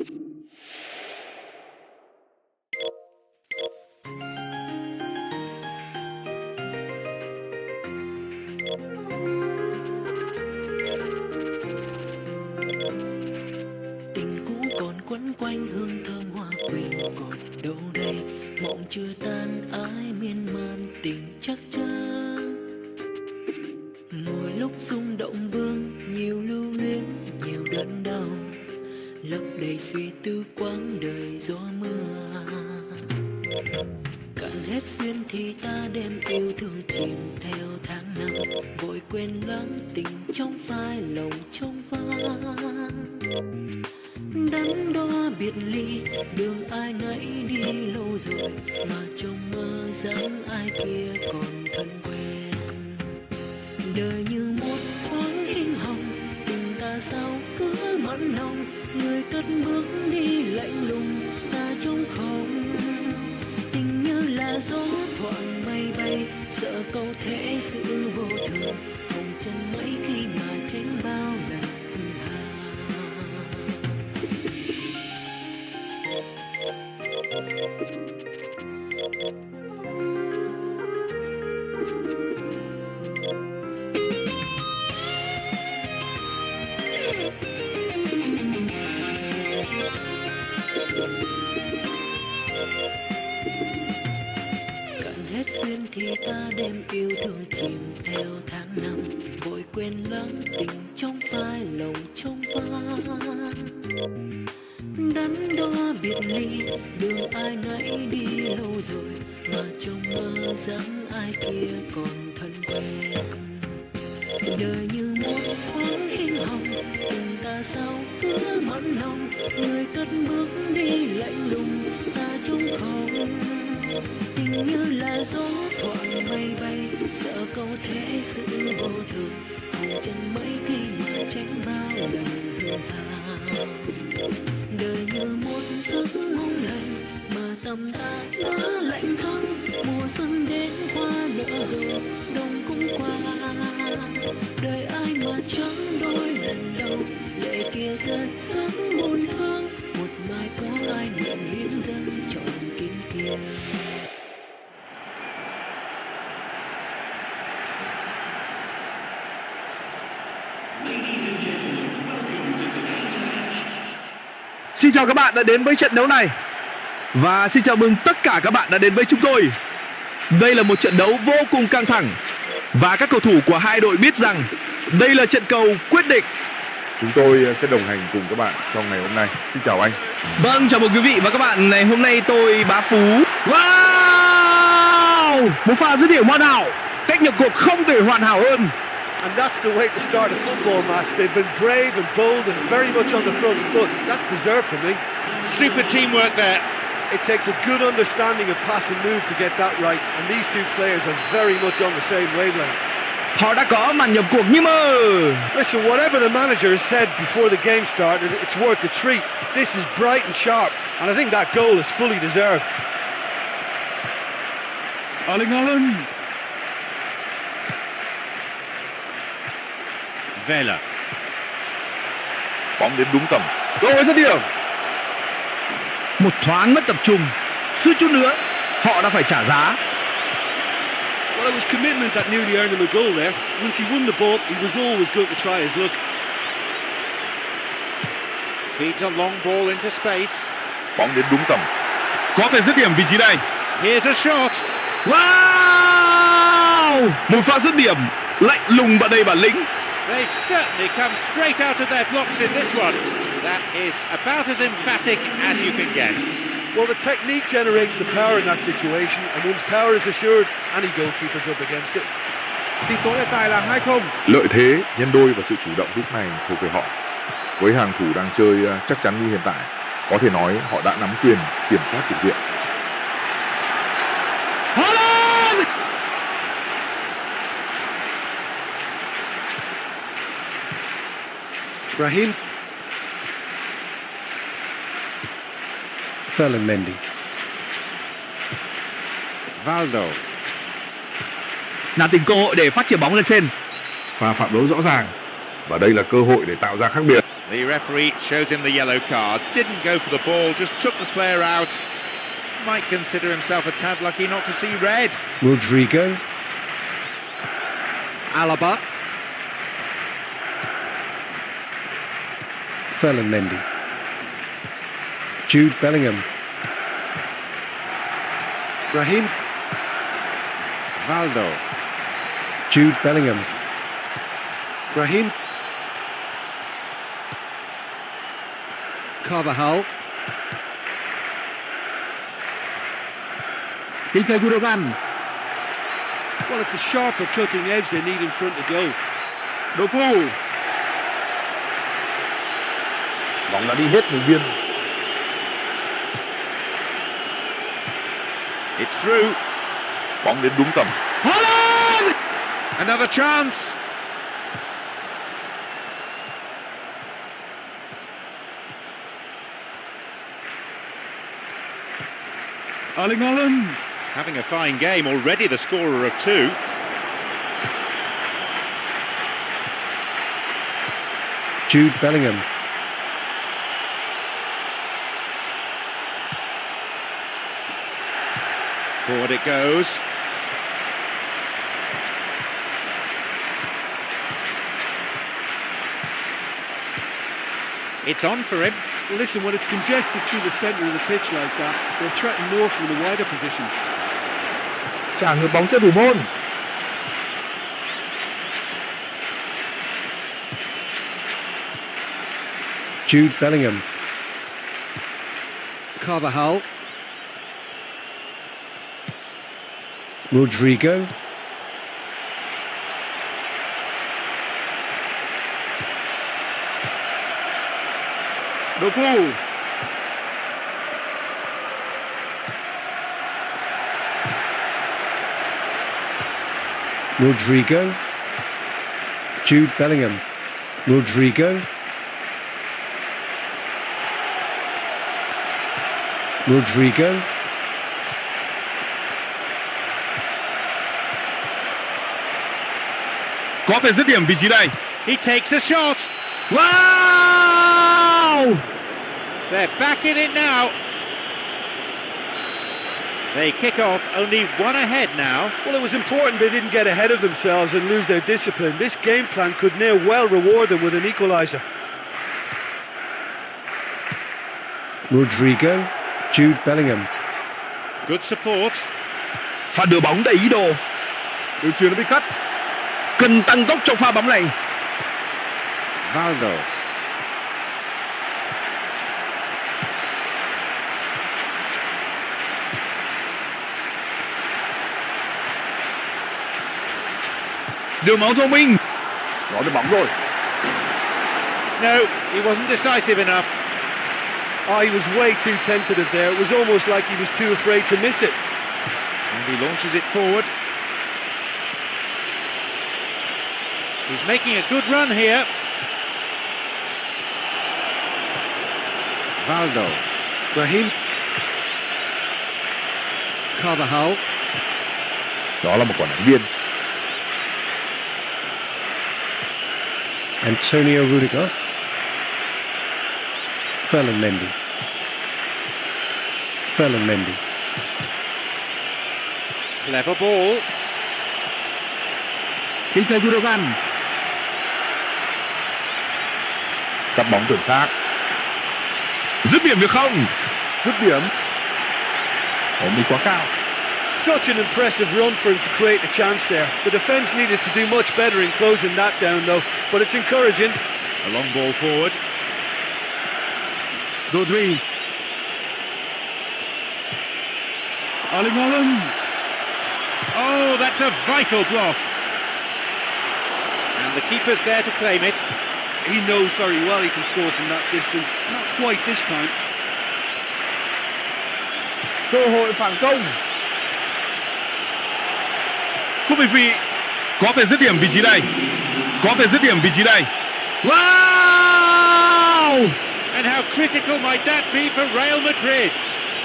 Tình cũ còn quấn quanh hương thơm hoa quỳnh, còn đâu đây mộng chưa tan ai miên man tình chắc chắn. Mỗi lúc rung động vương nhiều lưu luyến nhiều đớn đau, lấp đầy suy tư quãng đời gió mưa. Cạn hết duyên thì ta đem yêu thương chìm theo tháng năm, vội quên lãng tình trong phai lòng trong vang. Đắn đo biệt ly đường ai nãy đi lâu rồi, mà trong mơ dáng ai kia còn thân quen. Đời như một thoáng hình hồng, tình ta sao cứ mặn nồng, người cất bước đi lạnh lùng ta trống không. Tình như là gió thoảng mây bay, sợ câu thế sự vô thường, hồng chân mấy khi mà tránh bao lần hư hà. Cạn hết duyên thì ta đem yêu thương chìm theo tháng năm, vội quên lãng tình trong phai lòng trong vang. Đắn đo biệt ly đường ai nãy đi lâu rồi, mà trong mơ dáng ai kia còn thân quen. Đời như một thoáng hình hồng, tình ta sao cứ mặn nồng, người cất bước đi lạnh lùng ta trống không. Tình như là gió thoảng mây bay, sợ câu thế sự vô thường, hồng chân mấy khi mà tránh bao lần hương hà. Đời như một giấc mong lành, mà tâm ta đã lạnh thấm. Mùa xuân đến hoa nở rồi, đông cũng qua. Đời ai mà chẳng đôi lần đầu, lệ kia rơi rất buồn thương. Một mai có ai nguyện hiến dâng trọn kim tiền. Xin chào các bạn đã đến với trận đấu này. Và xin chào mừng tất cả các bạn đã đến với chúng tôi. Đây là một trận đấu vô cùng căng thẳng, và các cầu thủ của hai đội biết rằng đây là trận cầu quyết định. Chúng tôi sẽ đồng hành cùng các bạn trong ngày hôm nay. Xin chào anh. Vâng, chào mừng quý vị và các bạn. Ngày hôm nay tôi Bá Phú. Wow! Một pha dứt điểm hoàn hảo. Cách nhập cuộc không thể hoàn hảo hơn. And that's the way to start a football match. They've been brave and bold and very much on the front foot. That's deserved for me. Super teamwork there. It takes a good understanding of pass and move to get that right. And these two players are very much on the same wavelength. Họ đã có màn nhập cuộc như mơ. Listen, whatever the manager has said before the game started, it's worth a treat. This is bright and sharp. And I think that goal is fully deserved. Erling Haaland. Vela. Bóng đến đúng tầm. Cơ hội dứt điểm. Một thoáng mất tập trung, suýt chút nữa họ đã phải trả giá. Well, it was commitment that nearly earned him a goal there. Once he won the ball, he was always going to try his luck. Feeds a long ball into space. Bóng đến đúng tầm. Có thể dứt điểm vị trí này. Here's a shot. Wow! Một pha dứt điểm lạnh lùng và đầy bản lĩnh. They've certainly come straight out of their blocks in this one. That is about as emphatic as you can get. Well, the technique generates the power in that situation, and once power is assured, any goalkeeper's up against it. Tỷ số hiện tại là 2-0. Lợi thế nhân đôi và sự chủ động lúc này thuộc về họ. Với hàng thủ đang chơi chắc chắn như hiện tại, có thể nói họ đã nắm quyền kiểm soát cục diện. Brahim. Mendy. Valdo. Là tình cơ hội để phát triển bóng lên trên. Pha phạm lỗi rõ ràng, và đây là cơ hội để tạo ra khác biệt. The referee shows him the yellow card. Didn't go for the ball, just took the player out. Might consider himself a tad lucky not to see red. Rodrigo. Alaba. Mendy. Jude Bellingham. Brahim. Valdo. Jude Bellingham. Brahim. Carvajal. Well, it's a sharper cutting edge they need in front of goal. Doku. Bóng đã đi hết đường biên. It's through. Bóng đến đúng tầm. Another chance. Erling Haaland. Having a fine game, already the scorer of two. Jude Bellingham. Forward it goes. It's on for him. Well, listen, when it's congested through the centre of the pitch like that, they'll threaten more from the wider positions. Trả ngược bóng cho thủ môn. Jude Bellingham. Carvajal. Rodrigo. Doku. Rodrigo. Jude Bellingham. Rodrigo. Rodrigo. Có thể dứt điểm vị trí này. He takes a shot. Wow! They're back in it now. They kick off only one ahead now. Well, it was important they didn't get ahead of themselves and lose their discipline. This game plan could now well reward them with an equaliser. Rodrigo. Jude Bellingham. Good support. Pha đưa bóng đầy ý đồ. Đường chuyền đã bị cắt. Cần tăng tốc trong pha bóng này. Valdo. Đường máu thông minh. Nó được bóng rồi. No, he wasn't decisive enough. Oh, he was way too tentative there. It was almost like he was too afraid to miss it. And he launches it forward. He's making a good run here. Valdo. Brahim. Carvajal. Đó là một quả đánh biên. Antonio Rudiger. Mendy. Mendy. Clever ball. Cắt bóng chuẩn xác. Dứt điểm được không? Dứt điểm. Bóng đi quá cao. Such an impressive run for him to create a chance there. The defence needed to do much better in closing that down though, but it's encouraging. A long ball forward. Rodri. Erling Haaland. Oh, that's a vital block. And the keeper's there to claim it. He knows very well he can score from that distance. Not quite this time. Cơ hội phản công. Không bị vị. Có thể dứt điểm vị trí này. Có thể dứt điểm vị trí này. Wow! And how critical might that be for Real Madrid?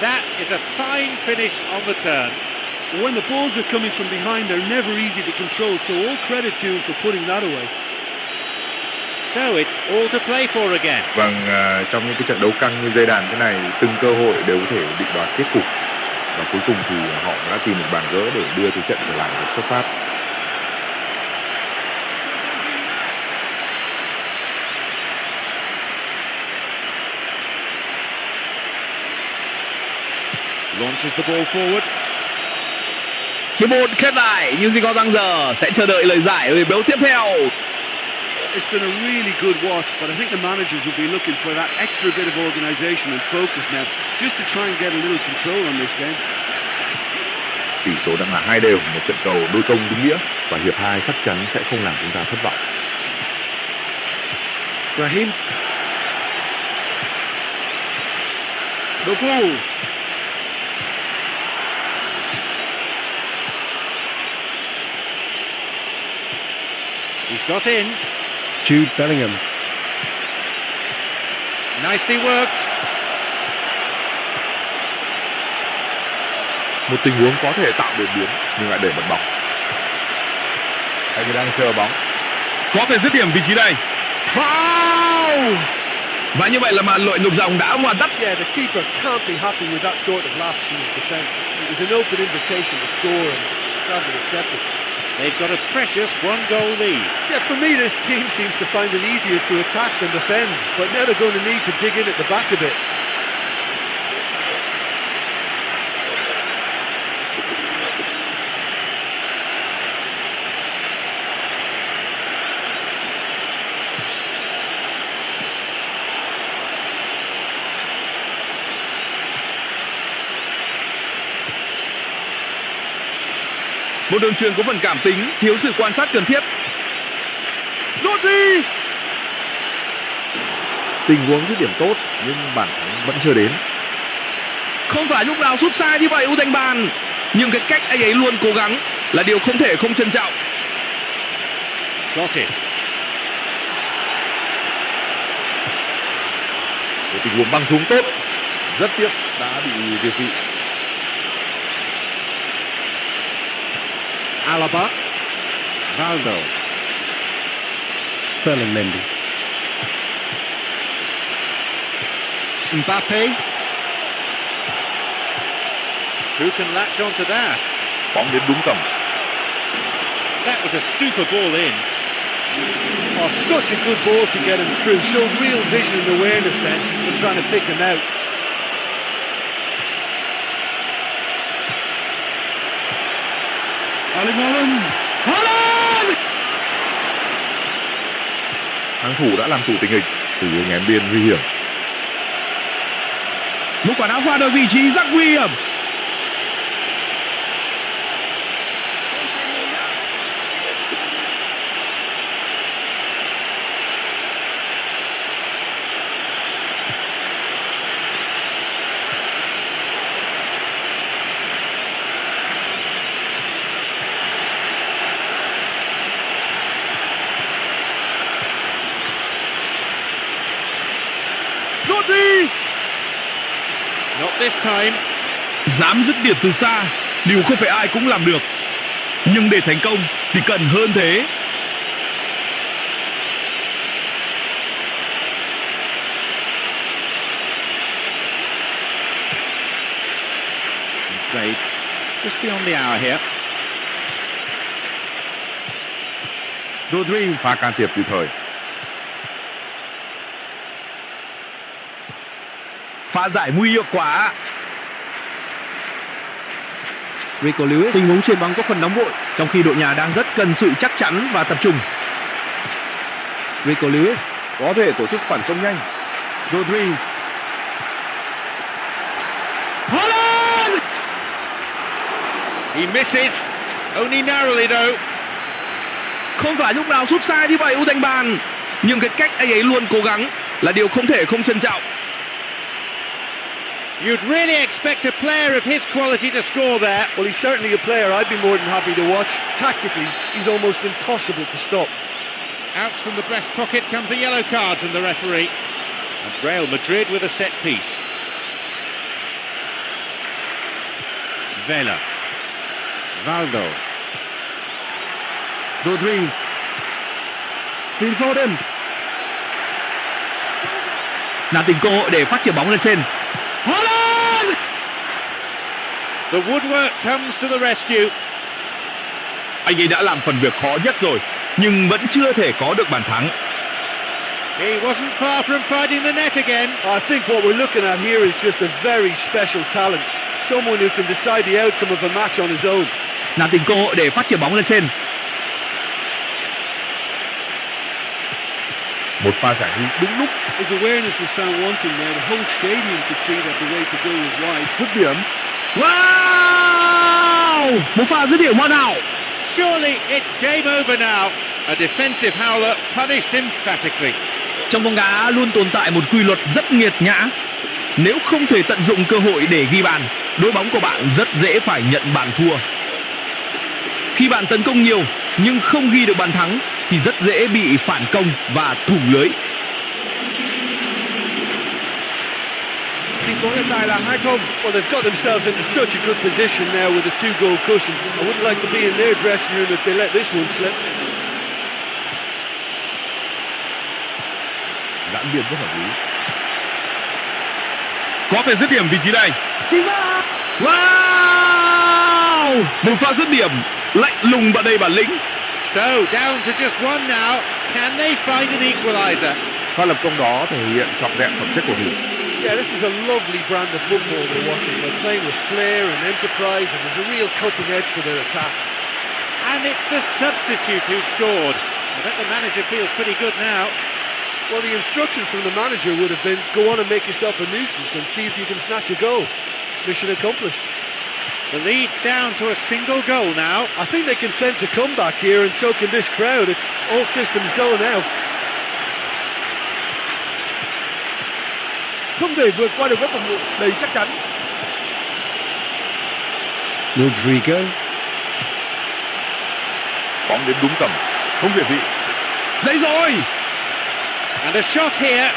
That is a fine finish on the turn. When the balls are coming from behind, they're never easy to control, so all credit to him for putting that away. So it's all to play for again. Vâng, trong những cái trận đấu căng như dây đàn thế này, từng cơ hội đều có thể định đoạt kết cục. Và cuối cùng thì họ đã tìm một bàn gỡ để đưa thế trận trở lại và xuất phát. Launches the ball forward. Hiệp một khép lại, những gì có răng giờ sẽ chờ đợi lời giải ở hiệp đấu tiếp theo. It's been a really good watch, but I think the managers will be looking for that extra bit of organisation and focus now, just to try and get a little control on this game. Tỷ số đang là 2-2, một trận cầu đôi công đúng nghĩa và hiệp 2 chắc chắn sẽ không làm chúng ta thất vọng. Brahim. Doku. He's got in. Jude Bellingham. Nicely worked. Một tình huống có thể tạo đột biến nhưng lại để mất bóng. Anh ấy đang chờ bóng. Có thể dứt điểm vị trí này. Wow! Và như vậy là màn lội ngược dòng đã hoàn tất. Yeah, the keeper can't be happy with that sort of lapse in his defence. It was an open invitation to score and gladly accepted. They've got a precious one-goal lead. Yeah, for me this team seems to find it easier to attack than defend, but now they're going to need to dig in at the back a bit. Một đường truyền có phần cảm tính, thiếu sự quan sát cần thiết. Not đi! Tình huống dứt điểm tốt nhưng bàn thắng vẫn chưa đến. Không phải lúc nào sút sai như vậy ưu đánh bàn, nhưng cái cách anh ấy luôn cố gắng là điều không thể không trân trọng. Got it. Một tình huống băng xuống tốt, rất tiếc đã bị việt vị. Alaba. Valdo. Ferland Mendy. Mbappe. Who can latch onto that? Bóng đến đúng tầm. That was a super ball in. Oh, such a good ball to get him through. Showed real vision and awareness then when trying to pick him out. Hàng thủ đã làm chủ tình hình từ ném biên nguy hiểm. Một quả đá phạt ở vị trí rất nguy hiểm. Not đi! Not this time. Dám dứt điểm từ xa, điều không phải ai cũng làm được. Nhưng để thành công thì cần hơn thế. Played just beyond the hour here. Rodri pha can thiệp kịp thời. Pha giải nguy hiểm quá. Rico Lewis. Tình huống chuyền bóng có phần nóng vội, Trong khi đội nhà đang rất cần sự chắc chắn và tập trung. Rico Lewis. Có thể tổ chức phản công nhanh. Rodri. Holland! He misses. Only narrowly though. Không phải lúc nào sút sai như vậy ưu đánh bàn, nhưng cái cách anh ấy luôn cố gắng là điều không thể không trân trọng. You'd really expect a player of his quality to score there. Well, he's certainly a player I'd be more than happy to watch. Tactically, he's almost impossible to stop. Out from the breast pocket comes a yellow card from the referee. And Real Madrid with a set piece. Vela. Valdo. Rodri. Phil Foden. Là tìm cơ hội để phát triển bóng lên trên. Haaland! The woodwork comes to the rescue. Anh ấy đã làm phần việc khó nhất rồi, nhưng vẫn chưa thể có được bàn thắng. He wasn't far from finding the net again. I think what we're looking at here is just a very special talent. Someone who can decide the outcome of a match on his own. Là tìm cơ hội để phát triển bóng lên trên. Một pha giải cứu đúng lúc. His awareness was found wanting there. The whole stadium could see that the way to go was wide. Dứt điểm. Wow! Một pha dứt điểm hoàn hảo. Surely it's game over now. A defensive howler punished emphatically. Trong bóng đá luôn tồn tại một quy luật rất nghiệt nhã. Nếu không thể tận dụng cơ hội để ghi bàn, đội bóng của bạn rất dễ phải nhận bàn thua. Khi bạn tấn công nhiều nhưng không ghi được bàn thắng thì rất dễ bị phản công và thủng lưới. Tỷ số hiện tại là 2-0. Well, they've got themselves into such a good position now with a two-goal cushion. I wouldn't like to be in their dressing room if they let this one slip. Giãn biên rất hợp lý. Có thể dứt điểm vị trí này. Wow! Một pha dứt điểm lạnh lùng và đầy bản lĩnh. So down to just one now. Can they find an equaliser? Pha lập công đó thể hiện trọn vẹn phẩm chất của mình. Yeah, this is a lovely brand of football they're watching. They're playing with flair and enterprise, and there's a real cutting edge for their attack. And it's the substitute who scored. I bet the manager feels pretty good now. Well, the instruction from the manager would have been, go on and make yourself a nuisance and see if you can snatch a goal. Mission accomplished. The lead's down to a single goal now. I think they can sense a comeback here, and so can this crowd. It's all systems go now. Không thể vượt qua được các phòng ngự đầy chắc chắn. Rodrigo. Bóng đến đúng tầm, không việt vị. Đây rồi! And a shot here.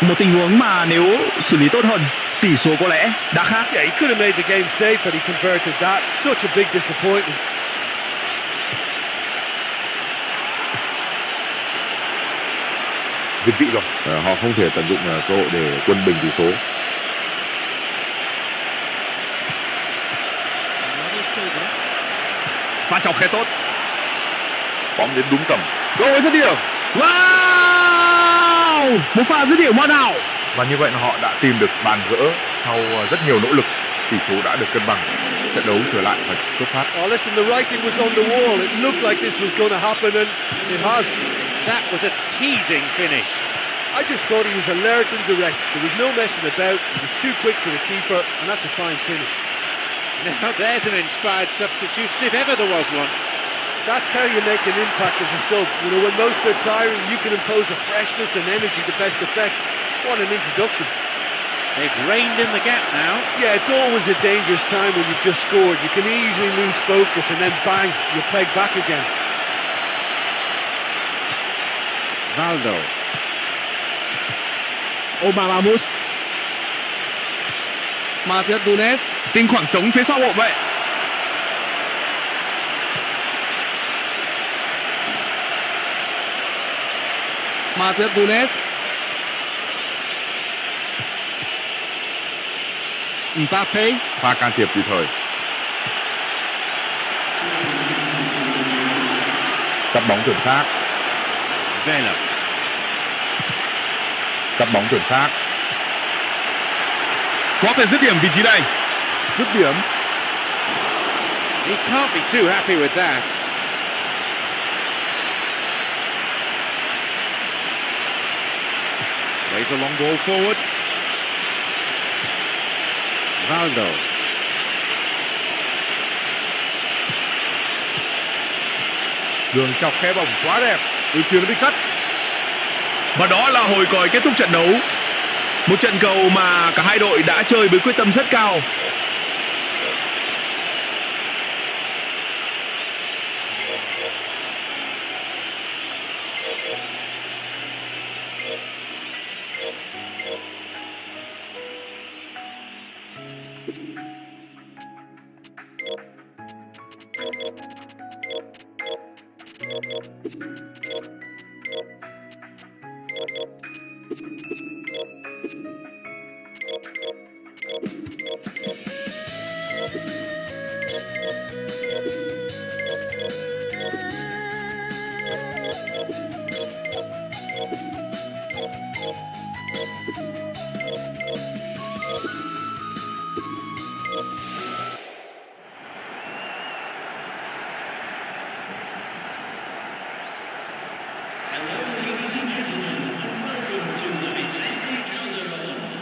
Một tình huống mà nếu xử lý tốt hơn, tỷ số có lẽ đã khác. Yeah, he could have made the game safe had he converted that. Such a big disappointment. Việt vị rồi. Họ không thể tận dụng cơ hội để quân bình tỷ số. Pha chọc khe tốt. Bóng đến đúng tầm. Cơ hội dứt điểm. Wow! Một pha dứt điểm hoàn hảo. Và như vậy là họ đã tìm được bàn gỡ sau rất nhiều nỗ lực. Tỷ số đã được cân bằng. Trận đấu trở lại phải xuất phát. Oh, listen, the writing was on the wall. It looked like this was going to happen, and it has. That was a teasing finish. I just thought he was alert and direct. There was no messing about. He was too quick for the keeper, and that's a fine finish. Now there's an inspired substitution if ever there was one. That's how you make an impact as a sub. You know, when most are tiring, you can impose a freshness and energy to best effect. What an introduction. They've reined in the gap now. Yeah, it's always a dangerous time when you've just scored. You can easily lose focus and then bang, you're pegged back again. Valdo. Obalamos. Matheus Nunes. Tìm khoảng trống phía sau hậu vệ. Matheus Nunes. Mbappe. Pha can thiệp kịp thời. Cắt bóng chuẩn xác. Vela. Cắt bóng chuẩn xác. Có thể dứt điểm vị trí này. Dứt điểm. He can't be too happy with that. Plays a long ball forward. Valdo. Đường chọc khe bóng quá đẹp. Đường chuyền bị cắt. Và đó là hồi còi kết thúc trận đấu. Một trận cầu mà cả hai đội đã chơi với quyết tâm rất cao.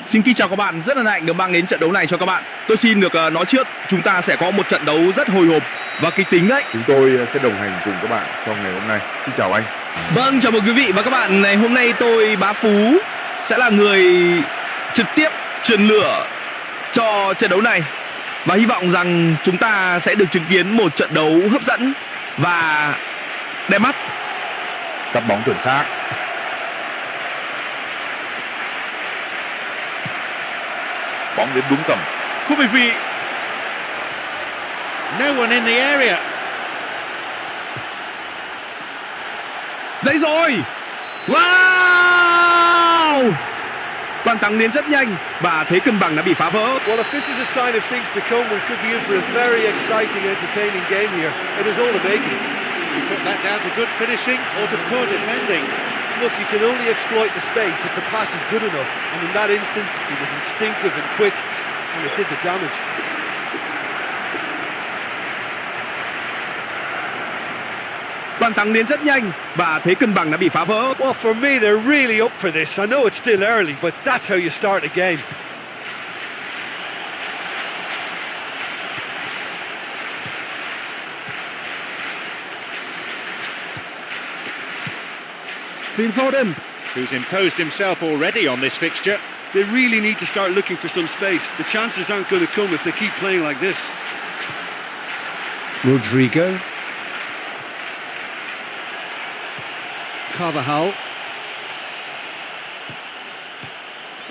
Xin kính chào các bạn, rất hân hạnh được mang đến trận đấu này cho các bạn. Tôi xin được nói trước, chúng ta sẽ có một trận đấu rất hồi hộp và kịch tính đấy. Chúng tôi sẽ đồng hành cùng các bạn trong ngày hôm nay. Xin chào anh. Vâng, chào mừng quý vị và các bạn. Ngày hôm nay tôi Bá Phú sẽ là người trực tiếp truyền lửa cho trận đấu này. Và hy vọng rằng chúng ta sẽ được chứng kiến một trận đấu hấp dẫn và đẹp mắt. Cắt bóng chuẩn xác. Bóng đến đúng tầm. Không bị vị. No one in the area. Đấy rồi. Wow! Bàn thắng đến rất nhanh và thế cân bằng đã bị phá vỡ. Well, if this is a sign of things to come, we could be in for a very exciting, entertaining game here. It is all the makings. You put that down to good finishing or to poor defending. Look, you can only exploit the space if the pass is good enough. And in that instance, he was instinctive and quick, and it did the damage. Bàn thắng đến rất nhanh và thế cân bằng đã bị phá vỡ. Well, for me, they're really up for this. I know it's still early, but that's how you start a game. Phil Foden. Who's imposed himself already on this fixture. They really need to start looking for some space. The chances aren't going to come if they keep playing like this. Rodrigo. Carvajal.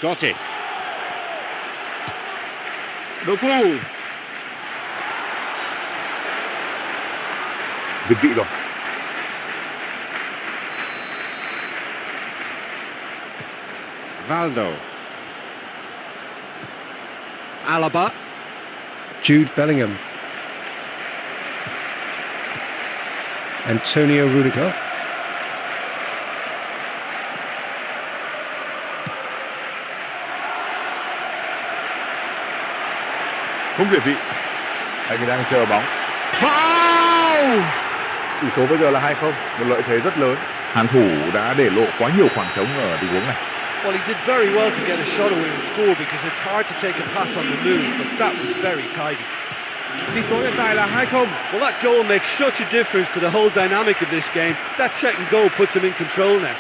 Got it. Doku. Việt vị rồi. Valdo. Alaba. Jude Bellingham. Antonio Rudiger. Không việt vị. Anh ấy đang chờ bóng. Wow! Tỷ số bây giờ là 2-0, một lợi thế rất lớn. Hàng thủ đã để lộ quá nhiều khoảng trống ở tình huống này. Well, he did very well to get a shot away and score because it's hard to take a pass on the move, but that was very tidy. Tỷ số hiện tại là 2-0. Well, that goal makes such a difference to the whole dynamic of this game. That second goal puts him in control now.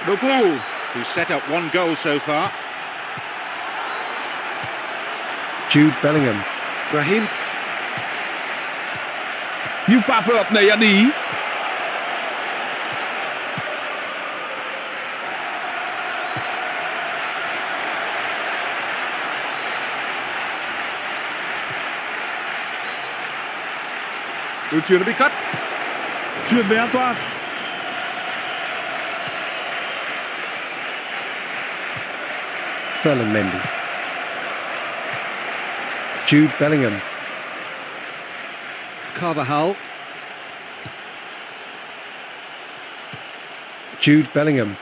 Doku. Who's set up one goal so far. Jude Bellingham. Raheem. Nhưng pha phối hợp này ăn ý. Đường chuyền nó bị cắt. Chuyển về an toàn. Ferland Mendy. Jude Bellingham. Carvajal. Jude Bellingham.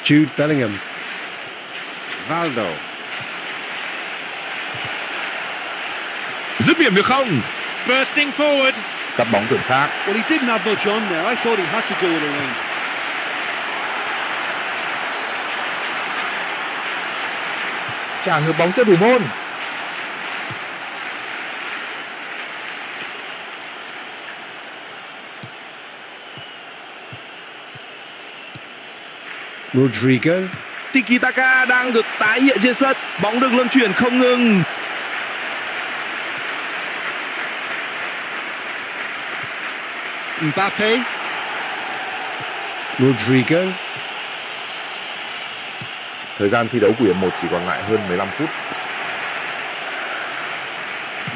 Jude Bellingham. Valdo. Dứt điểm được không? Bursting forward. Cắt bóng chuẩn xác. Well, he didn't have much on there. I thought he had to go with a range. Trả ngược bóng cho thủ môn. Rodrigo. Tiki Taka đang được tái hiện trên sân. Bóng được luân chuyển không ngừng. Mbappe. Rodrigo. Thời gian thi đấu của hiệp 1 chỉ còn lại hơn 15 phút.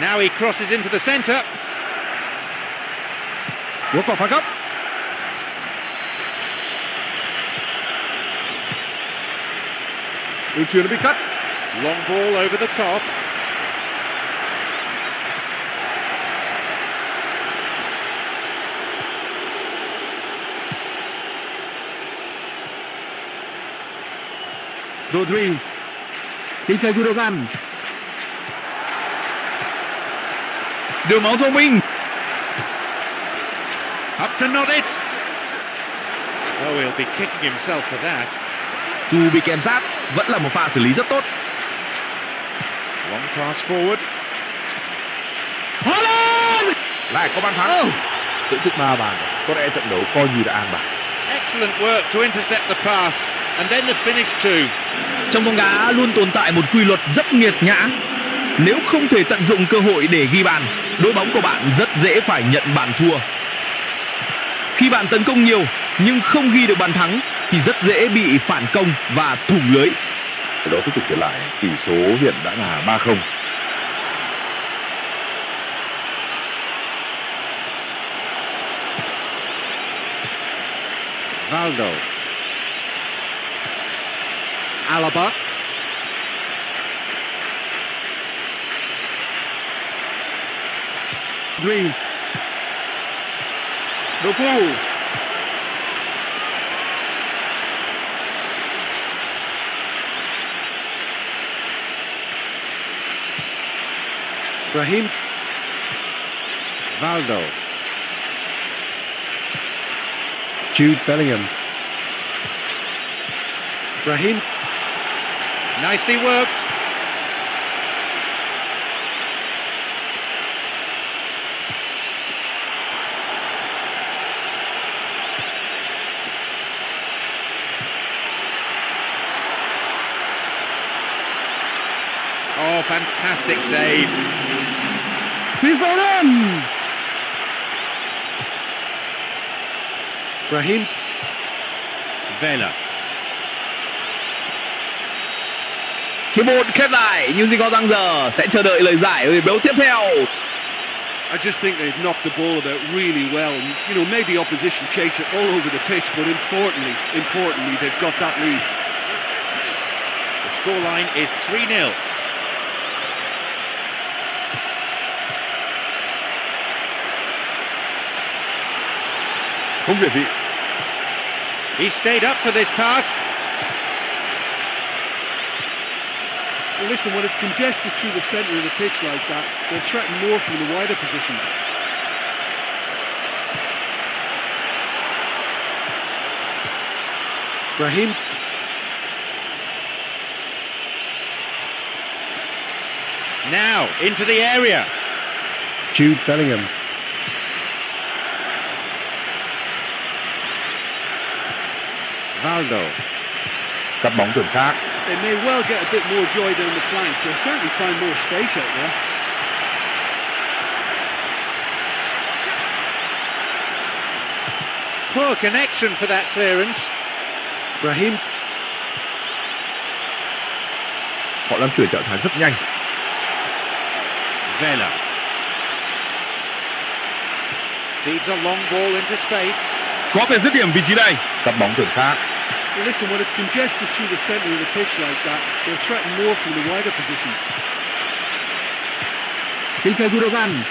Now he crosses into the centre. Quả cầu phá cấp. Đường chuyền đã bị cắt. Long ball over the top. Rodri. Peter Gundogan. Đường máu thông minh. Up to nod it. Oh, he'll be kicking himself for that. Dù bị kèm sát, vẫn là một pha xử lý rất tốt. Long pass forward. Haaland! Lại có bàn thắng. Dẫn trước 3 bàn, có lẽ trận đấu coi như đã an bài. Excellent work to intercept the pass and then the finish too. Trong bóng đá luôn tồn tại một quy luật rất nghiệt ngã. Nếu không thể tận dụng cơ hội để ghi bàn, đội bóng của bạn rất dễ phải nhận bàn thua. Khi bạn tấn công nhiều nhưng không ghi được bàn thắng thì rất dễ bị phản công và thủng lưới. Trận đấu tiếp tục trở lại, tỷ số hiện đã là 3-0. Valdo. Alaba. Rodri. Doku. Brahim. Valdo. Jude Bellingham. Brahim. Nicely worked. Oh, fantastic save. Phil Foden. Brahim. Vela. Hiệp một khép lại, nhưng gì có răng giờ sẽ chờ đợi lời giải ở hiệp đấu tiếp theo. I just think they've knocked the ball about really well. And, you know, made the opposition chase it all over the pitch, but importantly, they've got that lead. The scoreline is 3-0. Không việt vị. He stayed up for this pass. Well, listen, when it's congested through the centre of the pitch like that, they'll threaten more from the wider positions. Brahim. Now, into the area. Jude Bellingham. Valdo. Cắt bóng chuẩn xác. They may well get a bit more joy down the flanks. They'll certainly find more space out there. Poor connection for that clearance. Brahim. Họ đang chuyển trạng thái rất nhanh. Vela. Feeds a long ball into space. Có thể dứt điểm vị trí này. Cắt bóng chuẩn xác. Well, listen, when it's congested through the centre of the pitch like that, they'll threaten more from the wider positions. Peter Gundogan.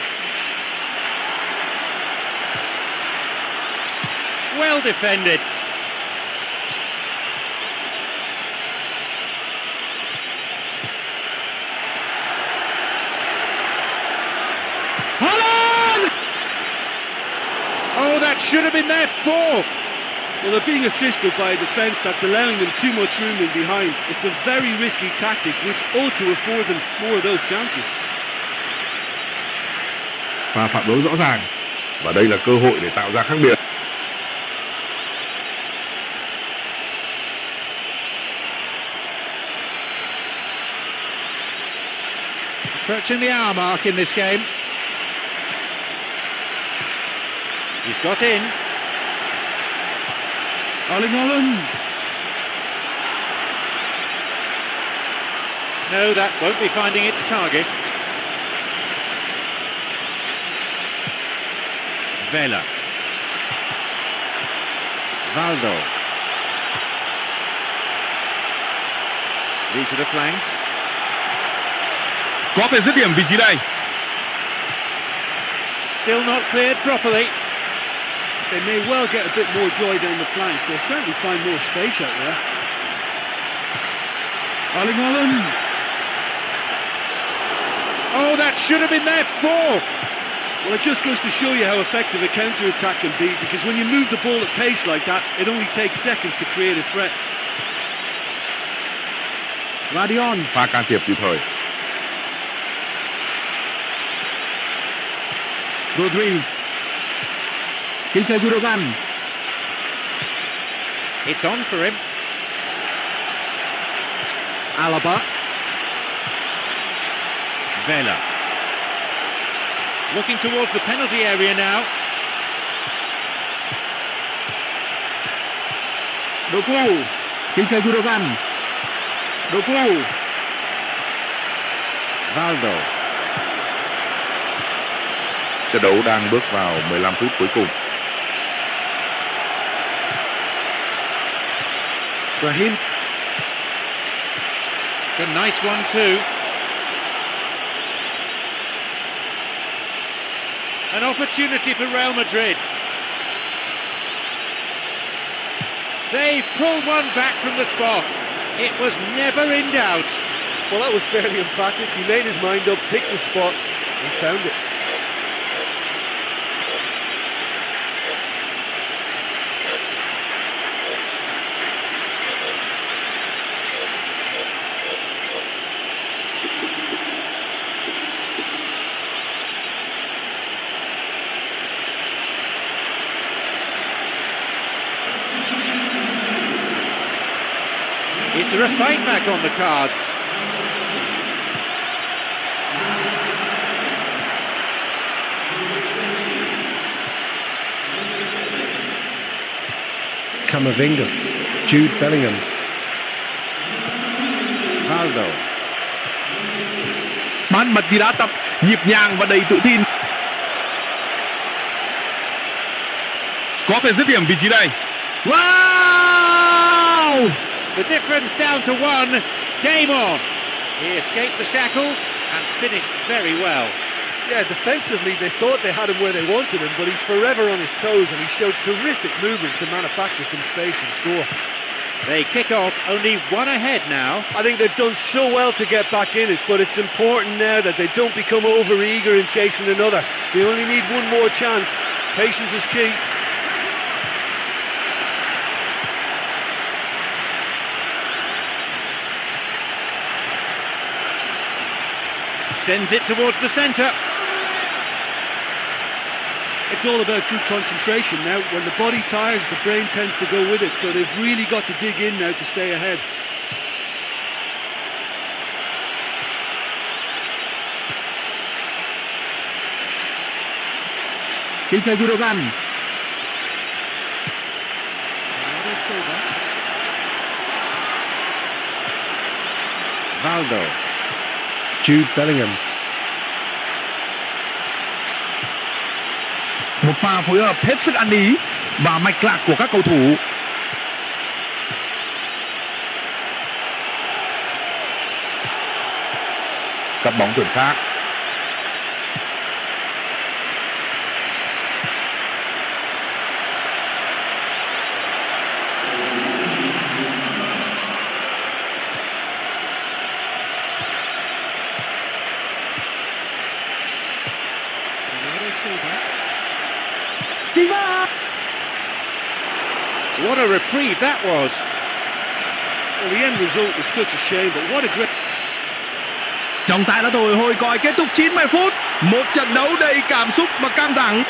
Well defended. Haaland! Oh, that should have been their fourth. Well, they're being assisted by a defence that's allowing them too much room in behind. It's a very risky tactic which ought to afford them more of those chances. Pha phạm lỗi rõ ràng. Và đây là cơ hội để tạo ra khác biệt. Approaching the hour mark in this game. He's got in. Erling Haaland. No, that won't be finding its target. Vela. Valdo. Three to the flank. Có thể dứt điểm vị trí này. Still not cleared properly. They may well get a bit more joy down the flanks. They'll certainly find more space out there. Erling Haaland. Oh, that should have been their fourth. Well, it just goes to show you how effective a counter-attack can be, because when you move the ball at pace like that, it only takes seconds to create a threat. Radion. Pha can thiệp kịp thời. Rodri. Ilkay Gundogan. It's on for him. Alaba. Vela. Looking towards the penalty area now. Doku. Ilkay Gundogan. Doku. Valdo. Trận đấu đang bước vào 15 phút cuối cùng. Brahim. It's a nice one too. An opportunity for Real Madrid. They pulled one back from the spot. It was never in doubt. Well, that was fairly emphatic. He made his mind up, picked the spot, and found it. Is there a fight back on the cards? Camavinga. Jude Bellingham. Valdo. Bán mật thì đã tập nhịp nhàng và đầy tự tin. Có thể dứt điểm vị trí này. Wow! The difference down to one. Game on. He escaped the shackles and finished very well. Yeah, defensively they thought they had him where they wanted him, but he's forever on his toes, and he showed terrific movement to manufacture some space and score. They kick off only one ahead now. I think they've done so well to get back in it, but it's important now that they don't become over-eager in chasing another. They only need one more chance. Patience is key. Sends it towards the centre. It's all about good concentration now. When the body tires, the brain tends to go with it, so they've really got to dig in now to stay ahead. Ilkay Gundogan. Valdo. Jude Bellingham. Một pha phối hợp hết sức ăn ý và mạch lạc của các cầu thủ. Cắt bóng chuẩn xác. What a reprieve that was. Well, the end result was such a shame, but what a great... Trọng tài đã thổi hồi còi kết thúc 90 phút. Một trận đấu đầy cảm xúc và căng thẳng.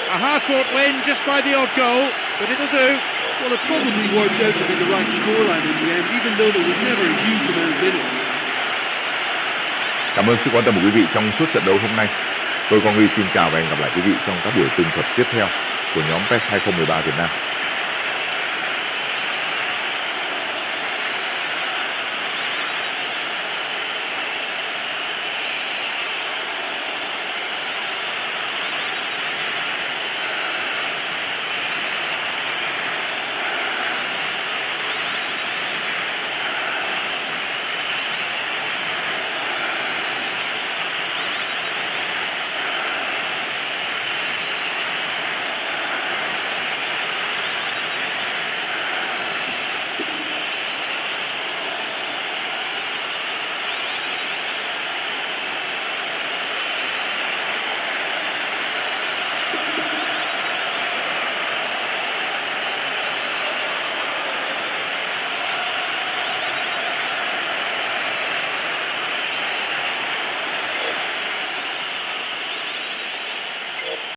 A hard-fought win just by the odd goal, but it'll do. Well, it probably worked out to be the right scoreline in the end, even though there was never a huge amount in it. Cảm ơn sự quan tâm của quý vị trong suốt trận đấu hôm nay. Tôi Quang Huy xin chào và hẹn gặp lại quý vị trong các buổi tường thuật tiếp theo của nhóm PES 2013 Việt Nam.